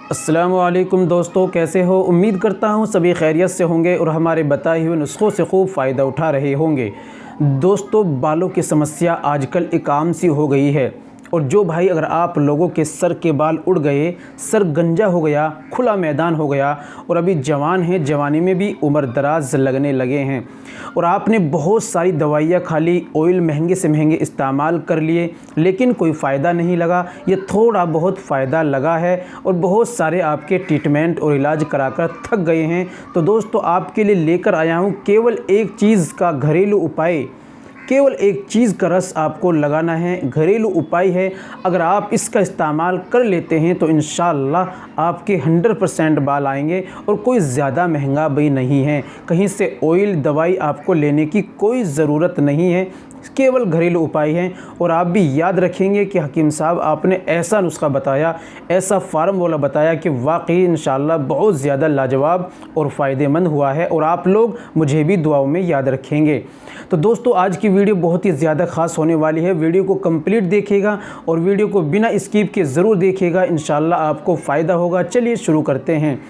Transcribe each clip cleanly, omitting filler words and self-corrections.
अस्सलामु अलैकुम दोस्तों, कैसे हो? उम्मीद करता हूँ सभी खैरियत से होंगे और हमारे बताए हुए नुस्खों से खूब फ़ायदा उठा रहे होंगे। दोस्तों, बालों की समस्या आजकल एक आम सी हो गई है और जो भाई अगर आप लोगों के सर के बाल उड़ गए, सर गंजा हो गया, खुला मैदान हो गया और अभी जवान हैं, जवानी में भी उम्र दराज लगने लगे हैं और आपने बहुत सारी दवाइयाँ खा ली, ऑयल महंगे से महंगे इस्तेमाल कर लिए, लेकिन कोई फ़ायदा नहीं लगा, ये थोड़ा बहुत फ़ायदा लगा है और बहुत सारे आपके ट्रीटमेंट और इलाज कराकर थक गए हैं, तो दोस्तों आपके लिए लेकर आया हूँ केवल एक चीज़ का घरेलू उपाय। केवल एक चीज़ का रस आपको लगाना है, घरेलू उपाय है। अगर आप इसका इस्तेमाल कर लेते हैं तो इंशाअल्लाह आपके 100% बाल आएंगे और कोई ज़्यादा महंगा भी नहीं है। कहीं से ऑयल दवाई आपको लेने की कोई ज़रूरत नहीं है, केवल घरेलू उपाय हैं। और आप भी याद रखेंगे कि हकीम साहब आपने ऐसा नुस्खा बताया, ऐसा फार्मूला बताया कि वाकई इंशाअल्लाह बहुत ज़्यादा लाजवाब और फ़ायदेमंद हुआ है और आप लोग मुझे भी दुआओं में याद रखेंगे। तो दोस्तों, आज की वीडियो बहुत ही ज़्यादा ख़ास होने वाली है। वीडियो को कंप्लीट देखिएगा और वीडियो को बिना स्किप के ज़रूर देखिएगा, इंशाअल्लाह आपको फ़ायदा होगा। चलिए शुरू करते हैं।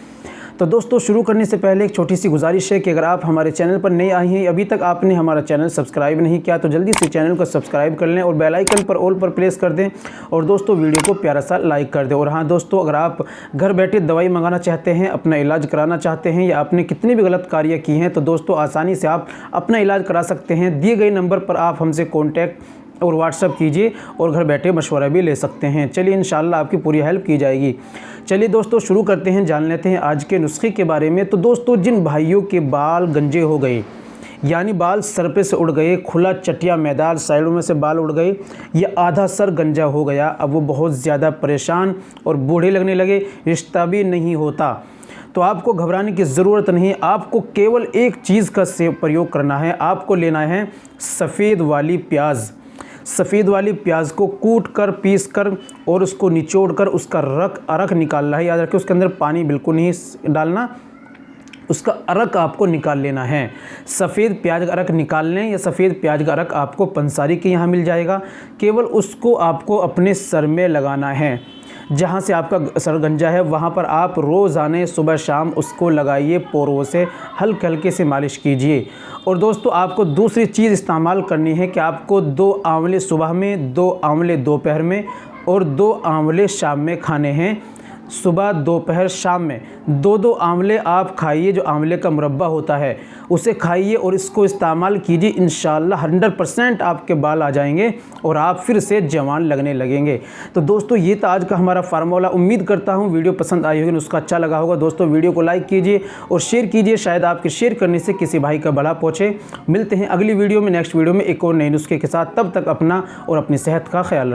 तो दोस्तों, शुरू करने से पहले एक छोटी सी गुजारिश है कि अगर आप हमारे चैनल पर नए आए हैं, अभी तक आपने हमारा चैनल सब्सक्राइब नहीं किया तो जल्दी से चैनल को सब्सक्राइब कर लें और बेल आइकन पर ऑल पर प्रेस कर दें और दोस्तों वीडियो को प्यारा सा लाइक कर दें। और हाँ दोस्तों, अगर आप घर बैठे दवाई मंगाना चाहते हैं, अपना इलाज कराना चाहते हैं या आपने कितनी भी गलत कार्य की हैं, तो दोस्तों आसानी से आप अपना इलाज करा सकते हैं। दिए गए नंबर पर आप हमसे कॉन्टैक्ट और व्हाट्सअप कीजिए और घर बैठे मशवरा भी ले सकते हैं। चलिए इंशाअल्लाह आपकी पूरी हेल्प की जाएगी। चलिए दोस्तों शुरू करते हैं, जान लेते हैं आज के नुस्खे के बारे में। तो दोस्तों, जिन भाइयों के बाल गंजे हो गए, यानी बाल सर पे से उड़ गए, खुला चटिया मैदान, साइडों में से बाल उड़ गए या आधा सर गंजा हो गया, अब वो बहुत ज़्यादा परेशान और बूढ़े लगने लगे, रिश्ता भी नहीं होता, तो आपको घबराने की ज़रूरत नहीं। आपको केवल एक चीज़ का प्रयोग करना है। आपको लेना है सफ़ेद वाली प्याज। सफ़ेद वाली प्याज को कूट कर, पीस कर और उसको निचोड़ कर उसका अरक निकालना है। याद रखिए, उसके अंदर पानी बिल्कुल नहीं डालना, उसका अरक आपको निकाल लेना है। सफ़ेद प्याज का अरक निकाल लें या सफ़ेद प्याज का अरक आपको पंसारी के यहाँ मिल जाएगा। केवल उसको आपको अपने सर में लगाना है। जहाँ से आपका सर गंजा है वहाँ पर आप रोज़ाना सुबह शाम उसको लगाइए, पोरों से हल्के हल्के से मालिश कीजिए। और दोस्तों, आपको दूसरी चीज़ इस्तेमाल करनी है कि आपको 2 आंवले सुबह में, 2 आंवले दोपहर में और 2 आंवले शाम में खाने हैं। सुबह, दोपहर, शाम में 2-2 आंवले आप खाइए। जो आंवले का मुरब्बा होता है उसे खाइए और इसको इस्तेमाल कीजिए। इंशाअल्लाह 100% आपके बाल आ जाएंगे और आप फिर से जवान लगने लगेंगे। तो दोस्तों, ये था आज का हमारा फार्मूला। उम्मीद करता हूँ वीडियो पसंद आई होगी, नुस्खा अच्छा लगा होगा। दोस्तों, वीडियो को लाइक कीजिए और शेयर कीजिए, शायद आपके शेयर करने से किसी भाई का भला पहुँचे। मिलते हैं अगली वीडियो में, नेक्स्ट वीडियो में एक और नए नुस्खे के साथ। तब तक अपना और अपनी सेहत का ख्याल रखें।